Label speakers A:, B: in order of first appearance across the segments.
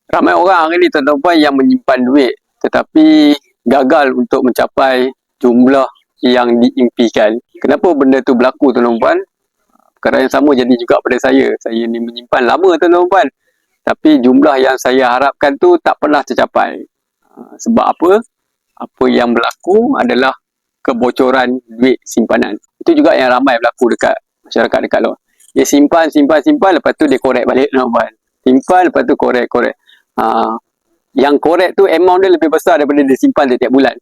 A: Ramai orang hari ni tuan-tuan yang menyimpan duit tetapi gagal untuk mencapai jumlah yang diimpikan. Kenapa benda tu berlaku tuan-tuan? Perkara yang sama jadi juga pada saya. Saya ni menyimpan lama tuan-tuan. Tapi jumlah yang saya harapkan tu tak pernah tercapai. Sebab apa? Apa yang berlaku adalah kebocoran duit simpanan. Itu juga yang ramai berlaku dekat masyarakat dekat luar. Dia simpan, lepas tu dia korek balik tuan-tuan. Simpan, lepas tu korek. Yang korek tu amount dia lebih besar daripada dia simpan setiap bulan.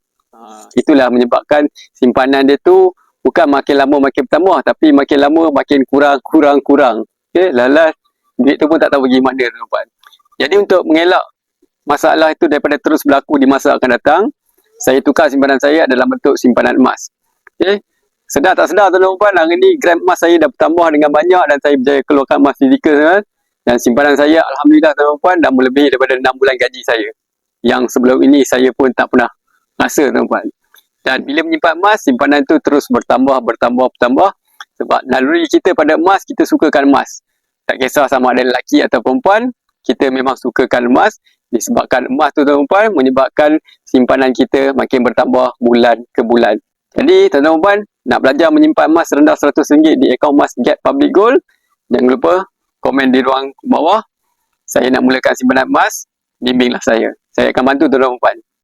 A: Itulah menyebabkan simpanan dia tu bukan makin lama makin bertambah, tapi makin lama makin kurang. Okay? Lalas duit tu pun tak tahu pergi mana tuan-tuan. Jadi untuk mengelak masalah itu daripada terus berlaku di masa akan datang, saya tukar simpanan saya dalam bentuk simpanan emas. Okay? Sedar tak sedar tuan-tuan, hari ni gram emas saya dah bertambah dengan banyak dan saya berjaya keluarkan emas fizikal. Dan simpanan saya alhamdulillah tuan-tuan dah melebihi daripada 6 bulan gaji saya. Yang sebelum ini saya pun tak pernah rasa tuan-tuan. Dan bila menyimpan emas, simpanan itu terus bertambah. Sebab naluri kita pada emas, kita sukakan emas. Tak kisah sama ada lelaki atau perempuan, kita memang sukakan emas. Disebabkan emas tu tuan-tuan menyebabkan simpanan kita makin bertambah bulan ke bulan. Jadi tuan-tuan nak belajar menyimpan emas rendah RM100 di akaun emas Get Public Gold, jangan lupa komen di ruang bawah. Saya nak mulakan simpanan emas, bimbinglah saya. Saya akan bantu tuan-tuan.